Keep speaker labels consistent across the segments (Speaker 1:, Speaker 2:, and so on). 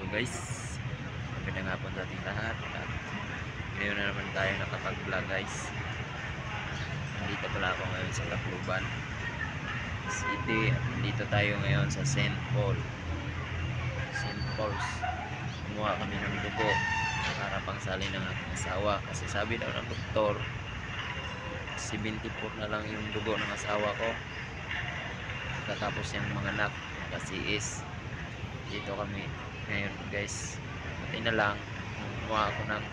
Speaker 1: guys, magandang hapon sa ating lahat. At ngayon na naman tayo nakapag-vlog guys. Nandito pala ako ngayon sa Tacloban City. Nandito tayo ngayon sa St. Paul's. Kumuha kami ng dugo para pangsalin ng aking asawa. Kasi sabi daw ng doktor, 74 na lang yung dugo ng asawa ko. Katapos yung mga anak, nakasiis. Dito kami ngayon guys. Pati na lang kumuha ako ng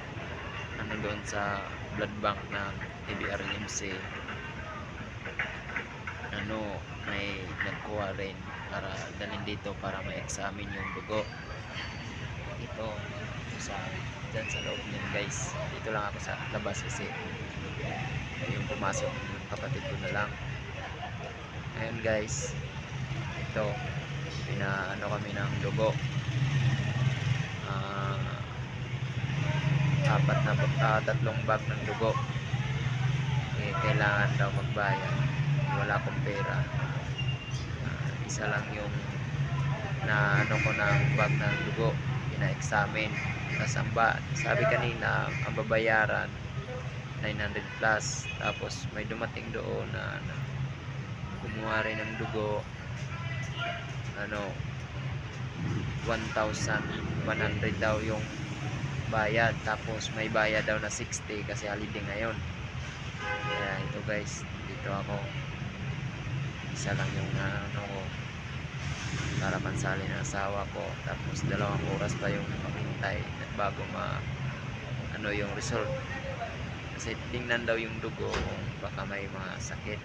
Speaker 1: ano doon sa blood bank ng TBRMC. May nagkuha rin para dalhin dito para ma-examine yung dugo. Ito dyan sa loob niyan guys. Dito lang ako sa labas kasi yung pumasok yung kapatid ko na lang. Ngayon guys, ito pinaano kami ng dugo. Tatlong bag ng dugo. Kailangan daw magbayad, wala akong pera. Isa lang yung na ano ko ng bag ng dugo, pina-examine. Sabi kanina ang babayaran 900 plus, tapos may dumating doon na kumuha rin ng dugo, 1,100 daw yung bayad, tapos may bayad daw na 60 kasi holiday ngayon. Kaya ito guys, dito ako, isa lang yung ko para mansalin ng asawa ko, tapos 2 oras pa yung maghintay bago yung result, kasi tingnan daw yung dugo kung baka may mga sakit.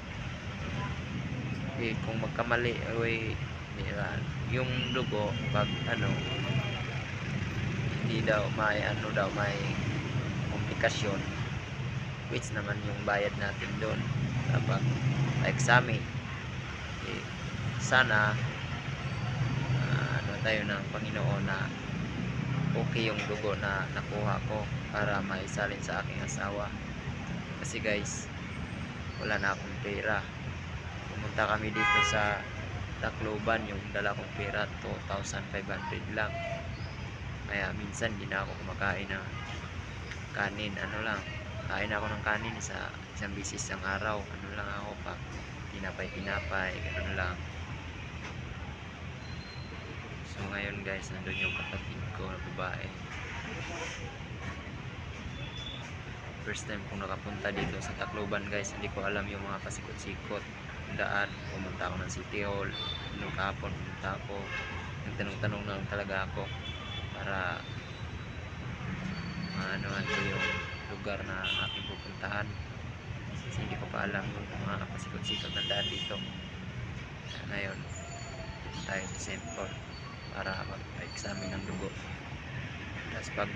Speaker 1: Kung magkamali yung dugo, pag hindi daw may may komplikasyon, which naman yung bayad natin doon kapag examine. Sana tayo ng Panginoon na okay yung dugo na nakuha ko para maisalin sa aking asawa. Kasi guys, wala na akong pera. Pumunta kami dito sa Tacloban, yung dala kong pera 2,500 lang. Kaya minsan hindi na ako kumakain ng kanin. Kain ako ng kanin sa isang bisis ng araw. Ako pa tinapay, ganun lang. So ngayon guys, nandun yung kapatid ko na babae. First time kong nakapunta dito sa Tacloban guys. Hindi ko alam yung mga pasikot-sikot daan. Pumunta ako ng City Hall. Kahapon pumunta ako, nagtanong-tanong lang talaga ako para ko yung lugar na aking pupuntahan, kasi hindi ko pa alam yung mga pasikot-sikot na daan dito. Ngayon tayo sa St. Paul para mag-examine ng dugo, tapos pag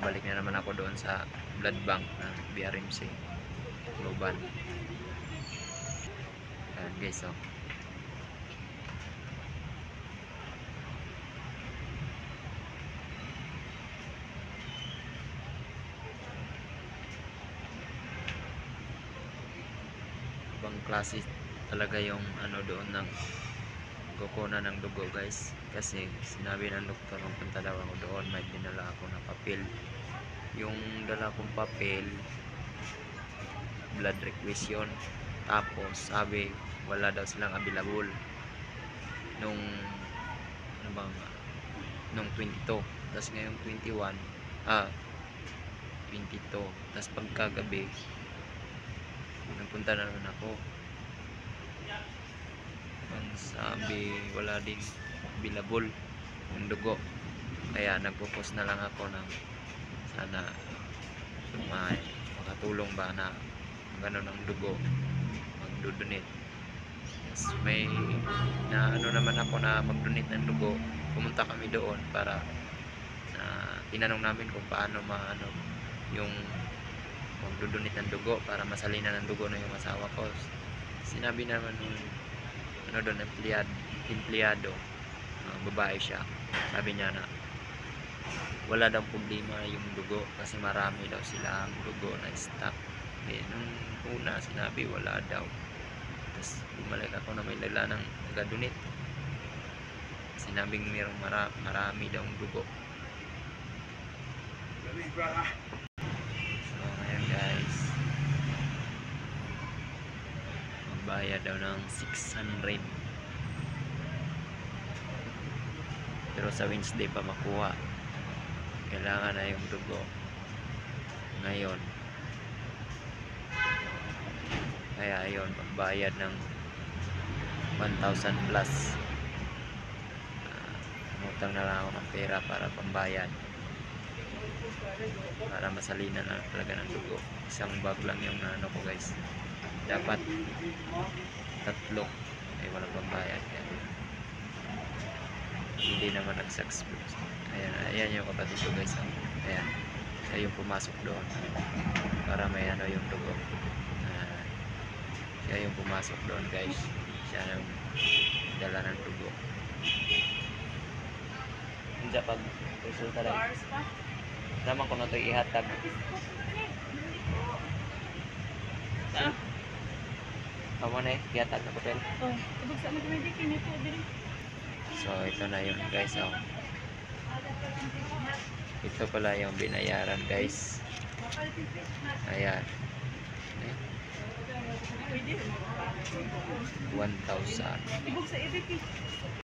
Speaker 1: balik na naman ako doon sa blood bank ng BRMC Tacloban. Ayan guys, ibang klase talaga yung doon ng kukuna ng dugo guys, kasi sinabi ng doktor nung punta daw ako doon, may dinala ako na papel. Yung dala kong papel, blood requisition, tapos sabi wala daw silang available nung nung 22, tapos ngayong 22, tapos pagkagabi nagpunta na naman ako, ang sabi wala din available yung dugo. Kaya nagpo-post na lang ako ng sana may makatulong ba na gano'n ang dugo, magdodonate. Yes, may naman ako na magdonate ng dugo. Pumunta kami doon para tinanong namin kung paano yung magdodonate ng dugo para masalinan ng dugo na yung asawa ko. Sinabi naman doon empleyado, babae siya, sabi niya na wala daw problema yung dugo kasi marami daw silang dugo na stock. Nung una sinabi wala daw, tapos bumalik ako na may dala ng nag-donate. sinabing mayroong marami daw dugo. So ngayon guys, magbayad daw ng 600, pero sa Wednesday pa makuha. Kailangan na yung dugo ngayon. Kaya ayun, magbayad ng 1,000 plus. Umutang na lang ako ng pera para pambayad, para masalinan na talaga ng dugo. Isang bag lang yung ano ko guys, dapat 3 ay walang pambayad. Kaya hindi naman nag-success. Ayan yung kapatid ko guys. Ayan, siya yung pumasok doon para may ano yung dugo. Siya yung pumasok doon guys, siya yung dala ng dugo. Hindi pag resulta lang naman ko na ito ihatag. Kamu na ihatag na hotel. So ito na yun guys. So, ito pala yung binayaran guys. Ayan, 1,000.